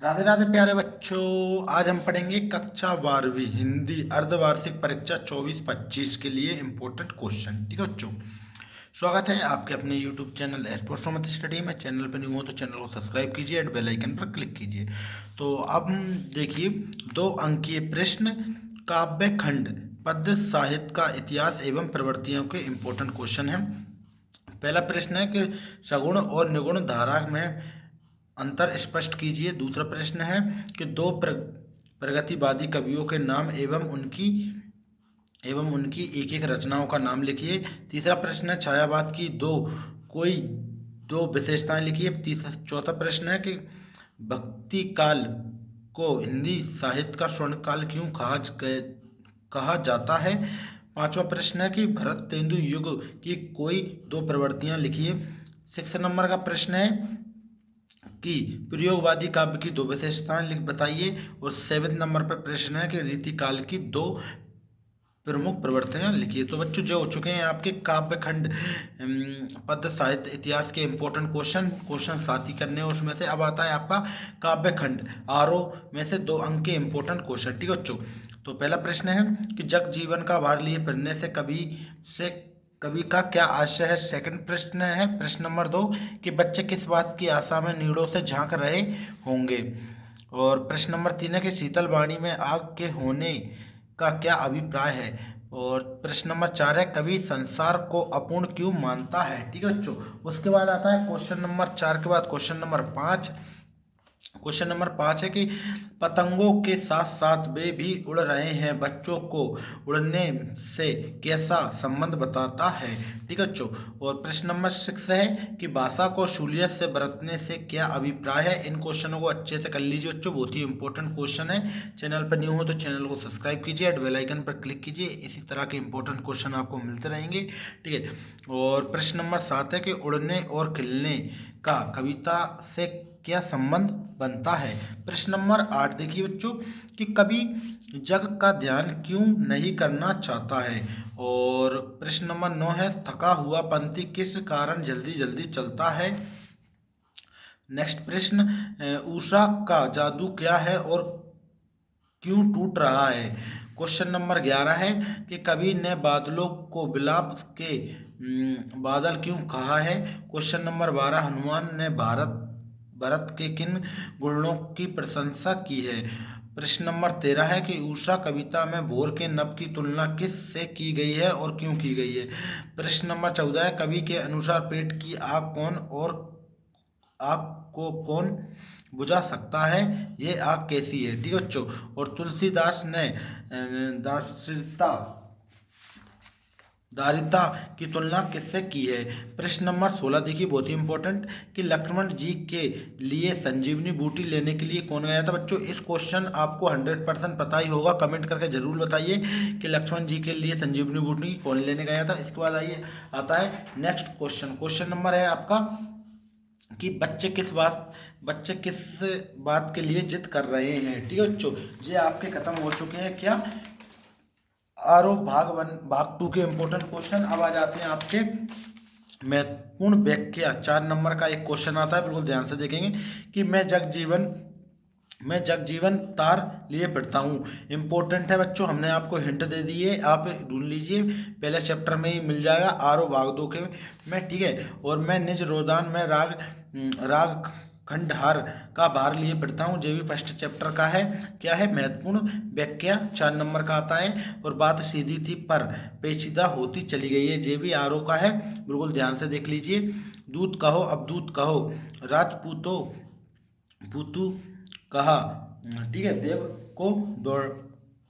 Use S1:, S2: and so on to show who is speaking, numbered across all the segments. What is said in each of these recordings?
S1: राधे राधे प्यारे बच्चों। आज हम पढ़ेंगे कक्षा 12वीं हिंदी अर्धवार्षिक परीक्षा 24-25 के लिए इम्पोर्टेंट क्वेश्चन। ठीक है बच्चों, स्वागत है आपके अपने यूट्यूब चैनल एस्ट्रोसमथ स्टडी में। चैनल पर न्यू हो तो चैनल को सब्सक्राइब कीजिए और बेल आइकन पर क्लिक कीजिए। तो अब हम देखिए 2 अंकीय प्रश्न, काव्य खंड, पद्य साहित्य का इतिहास एवं प्रवृत्तियों के इम्पोर्टेंट क्वेश्चन हैं। पहला प्रश्न है कि सगुण और निगुण धारा में अंतर स्पष्ट कीजिए। दूसरा प्रश्न है कि प्रगतिवादी कवियों के नाम एवं उनकी एक एक रचनाओं का नाम लिखिए। तीसरा प्रश्न है छायावाद की कोई दो विशेषताएं लिखिए। तीसरा चौथा प्रश्न है कि भक्ति काल को हिंदी साहित्य का स्वर्ण काल क्यों कहा जाता है। पांचवा प्रश्न है कि भरत तेंदु युग की कोई दो प्रवृत्तियां लिखिए। 6 नंबर का प्रश्न है कि प्रयोगवादी काव्य की दो विशेषताएं लिख बताइए। और 7 नंबर पर प्रश्न है कि रीतिकाल की दो प्रमुख प्रवृत्तियां लिखिए। तो बच्चों जो हो चुके हैं आपके काव्य खंड, पद्य साहित्य इतिहास के इंपॉर्टेंट क्वेश्चन साथ ही करने हैं। उसमें से अब आता है आपका काव्य खंड आरो में से 2 अंक के इंपॉर्टेंट क्वेश्चन। ठीक है बच्चों, तो पहला प्रश्न है कि जग जीवन का भार लिए पढ़ने से कवि का क्या आशय है। सेकंड प्रश्न है प्रश्न नंबर 2 कि बच्चे किस बात की आशा में नीड़ों से झांक रहे होंगे। और प्रश्न नंबर 3 है कि शीतल वाणी में आग के होने का क्या अभिप्राय है। और प्रश्न नंबर 4 है कवि संसार को अपूर्ण क्यों मानता है। ठीक है बच्चों, उसके बाद आता है क्वेश्चन नंबर 4 के बाद क्वेश्चन नंबर 5। क्वेश्चन नंबर 5 है कि पतंगों के साथ साथ वे भी उड़ रहे हैं, बच्चों को उड़ने से कैसा संबंध बताता है। ठीक है बच्चों, और प्रश्न नंबर 6 है कि भाषा को शूलियत से बरतने से क्या अभिप्राय है। इन क्वेश्चनों को अच्छे से कर लीजिए बच्चों, बहुत ही इंपॉर्टेंट क्वेश्चन है। चैनल पर न्यू हो तो चैनल को सब्सक्राइब कीजिए और बेल आइकन पर क्लिक कीजिए, इसी तरह के इंपॉर्टेंट क्वेश्चन आपको मिलते रहेंगे। ठीक है, और प्रश्न नंबर 7 है कि उड़ने और खिलने का कविता से क्या संबंध बनता है। प्रश्न नंबर 8 देखिए बच्चों कि कवि जग का ध्यान क्यों नहीं करना चाहता है। और प्रश्न नंबर 9 है थका हुआ पंथी किस कारण जल्दी जल्दी चलता है। नेक्स्ट प्रश्न, उषा का जादू क्या है और क्यों टूट रहा है। क्वेश्चन नंबर 11 है कि कवि ने बादलों को विलाप के बादल क्यों कहा है। क्वेश्चन नंबर 12 हनुमान ने भरत के किन गुणों की प्रशंसा की है। प्रश्न नंबर 13 है कि उषा कविता में भोर के नभ की तुलना किस से की गई है और क्यों की गई है। प्रश्न नंबर 14 है कवि के अनुसार पेट की आग को कौन बुझा सकता है, ये आग कैसी है। ठीक है बच्चों, और तुलसीदास ने दार्शनिकता दारिता की तुलना किससे की है। प्रश्न नंबर 16 देखिए बहुत ही इंपॉर्टेंट कि लक्ष्मण जी के लिए संजीवनी बूटी लेने के लिए कौन गया था। बच्चों इस क्वेश्चन आपको 100% पता ही होगा, कमेंट करके जरूर बताइए कि लक्ष्मण जी के लिए संजीवनी बूटी कौन लेने गया था। इसके बाद आइए आता है नेक्स्ट क्वेश्चन। क्वेश्चन नंबर है आपका कि बच्चे किस बात के लिए जिद कर रहे हैं। ठीक है बच्चों, ये आपके खत्म हो चुके हैं क्या आरोप भाग 2 के इंपॉर्टेंट क्वेश्चन। अब आ जाते हैं आपके महत्वपूर्ण व्याख्या। 4 नंबर का एक क्वेश्चन आता है, बिल्कुल ध्यान से देखेंगे कि मैं जगजीवन तार लिए पढ़ता हूँ। इम्पोर्टेंट है बच्चों, हमने आपको हिंट दे दी है, आप ढूंढ लीजिए, पहले चैप्टर में ही मिल जाएगा आरो भाग 2 के में। ठीक है, और मैं निज रोदान में राग खंडहार का भार लिए पढ़ता हूँ, जो भी फर्स्ट चैप्टर का है। क्या है महत्वपूर्ण व्याख्या 4 नंबर का आता है। और बात सीधी थी पर पेचीदा होती चली गई है, जे भी आरो का है, बिल्कुल ध्यान से देख लीजिए। दूत कहो अब दूत कहो राजपूतो पूतू कहा। ठीक है, देव को दौड़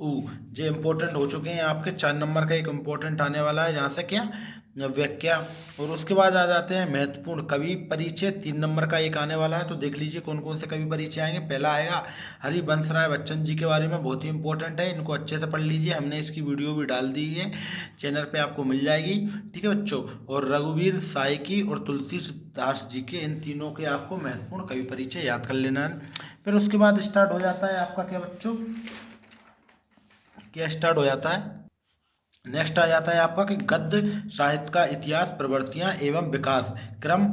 S1: जे इंपॉर्टेंट हो चुके हैं आपके। 4 नंबर का एक इंपॉर्टेंट आने वाला है जहाँ से क्या व्याख्या। और उसके बाद आ जाते हैं महत्वपूर्ण कवि परिचय। 3 नंबर का एक आने वाला है, तो देख लीजिए कौन कौन से कवि परिचय आएंगे। पहला आएगा हरिवंश राय बच्चन जी के बारे में, बहुत ही इंपॉर्टेंट है, इनको अच्छे से पढ़ लीजिए, हमने इसकी वीडियो भी डाल दी है, चैनल पे आपको मिल जाएगी। ठीक है बच्चों, और रघुवीर सायकी और तुलसीदास जी के, इन तीनों के आपको महत्वपूर्ण कवि परिचय याद कर लेना है। फिर उसके बाद स्टार्ट हो जाता है आपका क्या बच्चों, क्या स्टार्ट हो जाता है, नेक्स्ट आ जाता है आपका कि गद्य साहित्य का इतिहास, प्रवृत्तियां एवं विकास क्रम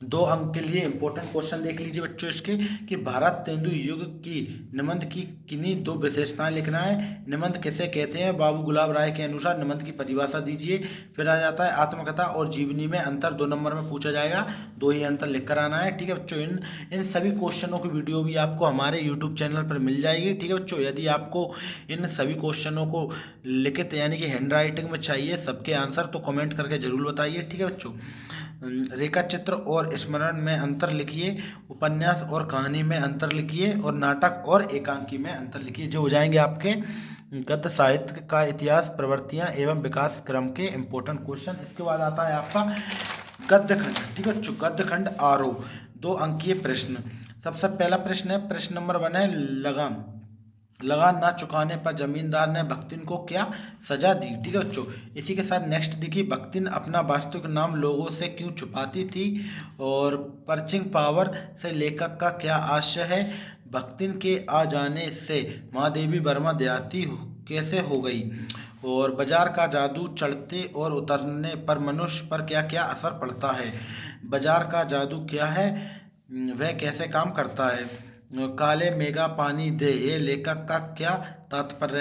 S1: 2 अंक के लिए इंपॉर्टेंट क्वेश्चन देख लीजिए बच्चों इसके, कि भारत तेंदु युग की निबंध की किन्हीं 2 विशेषताएं लिखना है। निबंध किसे कहते हैं, बाबू गुलाब राय के अनुसार निबंध की परिभाषा दीजिए। फिर आ जाता है आत्मकथा और जीवनी में अंतर, 2 नंबर में पूछा जाएगा, 2 ही अंतर लिख कर आना है। ठीक है बच्चों, इन सभी क्वेश्चनों की वीडियो भी आपको हमारे यूट्यूब चैनल पर मिल जाएगी। ठीक है बच्चों, यदि आपको इन सभी क्वेश्चनों को लिखित यानी कि हैंड राइटिंग में चाहिए सबके आंसर, तो कमेंट करके जरूर बताइए। ठीक है बच्चों, रेखा चित्र और स्मरण में अंतर लिखिए, उपन्यास और कहानी में अंतर लिखिए, और नाटक और एकांकी में अंतर लिखिए। जो हो जाएंगे आपके गद्य साहित्य का इतिहास, प्रवृत्तियां एवं विकास क्रम के इंपॉर्टेंट क्वेश्चन। इसके बाद आता है आपका गद्य खंड। ठीक है, गद्य खंड आरोह, 2 अंकीय प्रश्न। सबसे पहला प्रश्न है, प्रश्न नंबर 1 है, लगान ना चुकाने पर जमींदार ने भक्तिन को क्या सजा दी। ठीक है बच्चों, इसी के साथ नेक्स्ट देखिए, भक्तिन अपना वास्तविक नाम लोगों से क्यों छुपाती थी, और पर्चिंग पावर से लेखक का क्या आशय है, भक्तिन के आ जाने से महादेवी वर्मा देहाती कैसे हो गई, और बाजार का जादू चढ़ते और उतरने पर मनुष्य पर क्या क्या असर पड़ता है, बाजार का जादू क्या है, वह कैसे काम करता है, काले मेगा पानी दे, ये लेखक का क्या तात्पर्य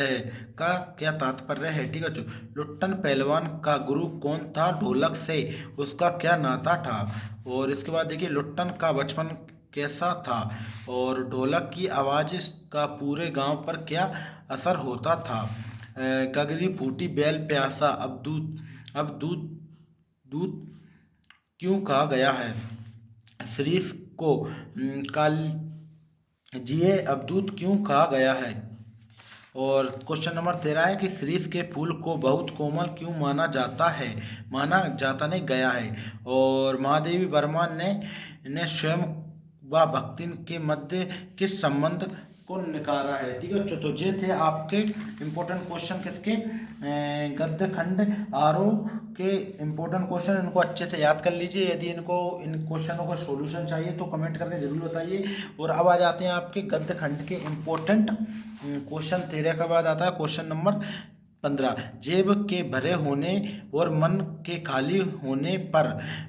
S1: है। ठीक है, जो लुट्टन पहलवान का गुरु कौन था, ढोलक से उसका क्या नाता था, और इसके बाद देखिए, लुट्टन का बचपन कैसा था, और ढोलक की आवाज़ का पूरे गांव पर क्या असर होता था, गगरी फूटी बैल प्यासा, अब दूध दूध क्यों कहा गया है, श्रीश को काल जिए अवधूत क्यों कहा गया है, और क्वेश्चन नंबर 13 है कि श्रीश के फूल को बहुत कोमल क्यों माना जाता नहीं गया है, और महादेवी वर्मा ने स्वयं व भक्तिन के मध्य किस संबंध को निकाला है। ठीक है, तो ये थे आपके इम्पोर्टेंट क्वेश्चन किसके, गद्य खंड आरोह के इम्पोर्टेंट क्वेश्चन। इनको अच्छे से याद कर लीजिए। यदि इन क्वेश्चनों का सॉल्यूशन चाहिए तो कमेंट करके जरूर बताइए। और अब आ जाते हैं आपके गद्य खंड के इम्पोर्टेंट क्वेश्चन। 13 के बाद आता है क्वेश्चन नंबर 15, जेब के भरे होने और मन के खाली होने पर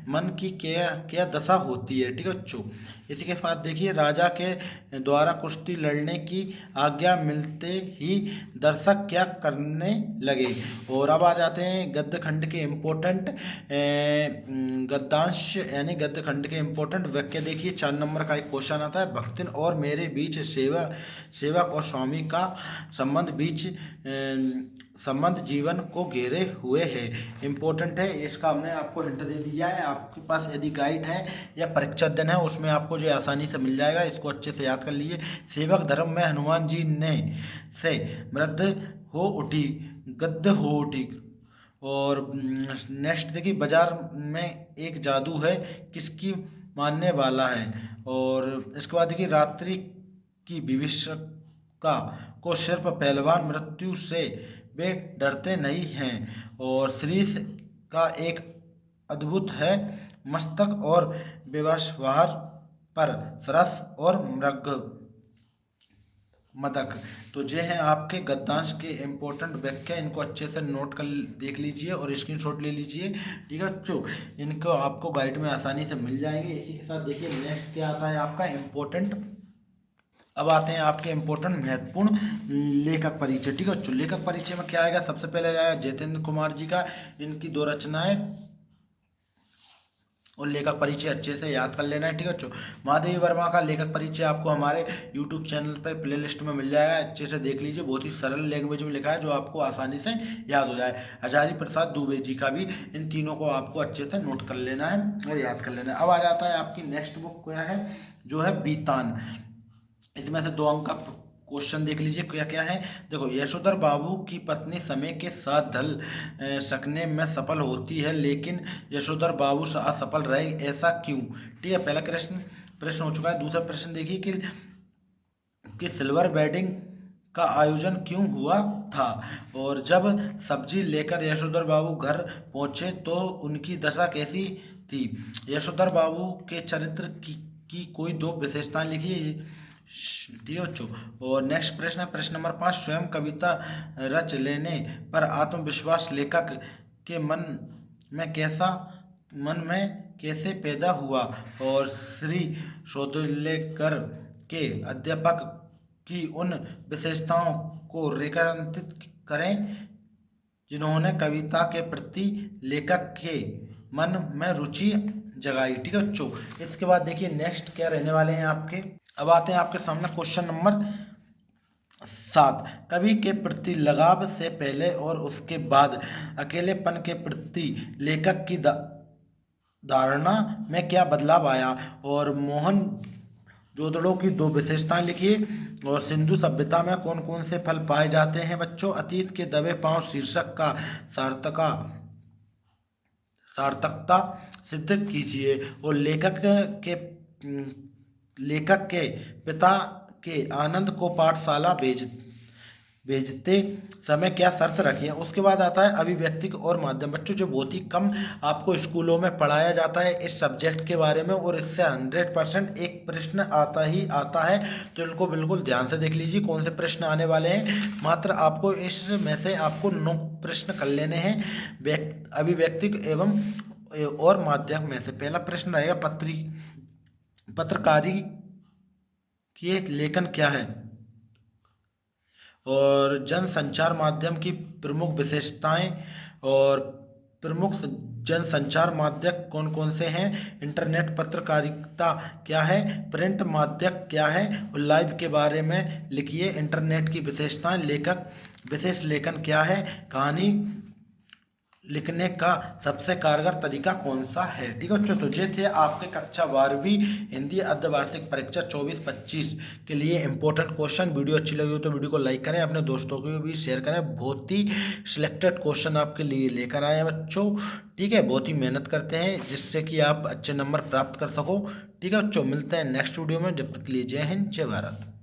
S1: मन की क्या क्या दशा होती है। ठीक है बच्चों, इसी के बाद देखिए, राजा के द्वारा कुश्ती लड़ने की आज्ञा मिलते ही दर्शक क्या करने लगे। और अब आ जाते हैं गद्य खंड के इम्पोर्टेंट गद्यांश यानी गद्य खंड के इम्पोर्टेंट वाक्य। देखिए 4 नंबर का एक क्वेश्चन आता है, भक्तिन और मेरे बीच सेवक और स्वामी का संबंध जीवन को घेरे हुए है। इम्पोर्टेंट है, इसका हमने आपको हिंट दे दिया है। आपके पास यदि गाइड है या परीक्षा दिन है उसमें आपको जो आसानी से मिल जाएगा। इसको अच्छे से याद कर लीजिए। सेवक धर्म में हनुमान जी ने से मृद हो उठी, गद्य हो उठी। और नेक्स्ट देखिए, बाजार में एक जादू है, किसकी मानने वाला है। और इसके बाद देखिए, रात्रि की भविष्य का को सिर्फ पहलवान मृत्यु से वे डरते नहीं हैं। और श्रीश का एक अद्भुत है मस्तक और व्यवहार पर सरस और मृग मदक। तो ये हैं आपके गद्यांश के इम्पोर्टेंट वाक्य। इनको अच्छे से नोट कर देख लीजिए और स्क्रीनशॉट ले लीजिए। ठीक है बच्चों, इनको आपको गाइड में आसानी से मिल जाएंगे। इसी के साथ देखिए नेक्स्ट क्या आता है आपका इम्पोर्टेंट। अब आते हैं आपके इम्पोर्टेंट महत्वपूर्ण लेखक परिचय। ठीक है बच्चों, लेखक परिचय में क्या आएगा, सबसे पहले आएगा जितेंद्र कुमार जी का, इनकी 2 रचनाएं और लेखक परिचय अच्छे से याद कर लेना है। ठीक है बच्चों, महादेवी वर्मा का लेखक परिचय आपको हमारे यूट्यूब चैनल पर प्लेलिस्ट में मिल जाएगा। अच्छे से देख लीजिए, बहुत ही सरल लैंग्वेज में लिखा है जो आपको आसानी से याद हो जाए। हजारी प्रसाद दुबे जी का भी, इन तीनों को आपको अच्छे से नोट कर लेना है और याद कर लेना है। अब आ जाता है आपकी नेक्स्ट बुक क्या है, जो है बीतान। इसमें से 2 अंक का क्वेश्चन देख लीजिए क्या क्या है। देखो, यशोधर बाबू की पत्नी समय के साथ ढल सकने में सफल होती है, लेकिन यशोधर बाबू असफल रहे, ऐसा क्यों। ठीक है, पहला प्रश्न हो चुका है। दूसरा प्रश्न देखिए कि सिल्वर वेडिंग का आयोजन क्यों हुआ था, और जब सब्जी लेकर यशोधर बाबू घर पहुंचे तो उनकी दशा कैसी थी। यशोधर बाबू के चरित्र की कोई 2 विशेषताएं लिखिए। ठीक है बच्चों, और नेक्स्ट प्रश्न है प्रश्न नंबर 5, स्वयं कविता रच लेने पर आत्मविश्वास लेखक के मन में कैसे पैदा हुआ और श्री शोधलेकर के अध्यापक की उन विशेषताओं को रेखांकित करें जिन्होंने कविता के प्रति लेखक के मन में रुचि जगाई। ठीक है बच्चों, इसके बाद देखिए नेक्स्ट क्या रहने वाले हैं आपके। अब आते हैं आपके सामने क्वेश्चन नंबर 7। कवि के प्रति लगाव से पहले और उसके बाद अकेलेपन के प्रति लेखक की धारणा में क्या बदलाव आया और मोहन जोदड़ों की 2 विशेषताएं लिखिए और सिंधु सभ्यता में कौन कौन से फल पाए जाते हैं बच्चों। अतीत के दबे पांव शीर्षक का सार्थकता सिद्ध कीजिए और लेखक के पिता के आनंद को पाठशाला भेजते समय क्या शर्त रखी है। उसके बाद आता है अभिव्यक्ति और माध्यम बच्चों, जो बहुत ही कम आपको स्कूलों में पढ़ाया जाता है इस सब्जेक्ट के बारे में और इससे 100% एक प्रश्न आता है, तो इनको बिल्कुल ध्यान से देख लीजिए कौन से प्रश्न आने वाले हैं। मात्र आपको इसमें से आपको 9 प्रश्न कर लेने हैं अभिव्यक्ति एवं और माध्यम में से। पहला प्रश्न रहेगा पत्रकारी की लेखन क्या है और जनसंचार माध्यम की प्रमुख विशेषताएं और प्रमुख जनसंचार माध्यम कौन कौन से हैं। इंटरनेट पत्रकारिता क्या है, प्रिंट माध्यम क्या है और लाइव के बारे में लिखिए। इंटरनेट की विशेषताएं, लेखक विशेष लेखन क्या है, कहानी लिखने का सबसे कारगर तरीका कौन सा है। ठीक है बच्चों, तो ये थे आपके कक्षा 12वीं हिंदी अर्धवार्षिक परीक्षा 24-25 के लिए इंपॉर्टेंट क्वेश्चन। वीडियो अच्छी लगी हो तो वीडियो को लाइक करें, अपने दोस्तों को भी शेयर करें। बहुत ही सिलेक्टेड क्वेश्चन आपके लिए लेकर आए हैं बच्चों। ठीक है, बहुत ही मेहनत करते हैं जिससे कि आप अच्छे नंबर प्राप्त कर सको। ठीक है बच्चों, मिलते हैं नेक्स्ट वीडियो में, जब तक के लिए जय हिंद जय भारत।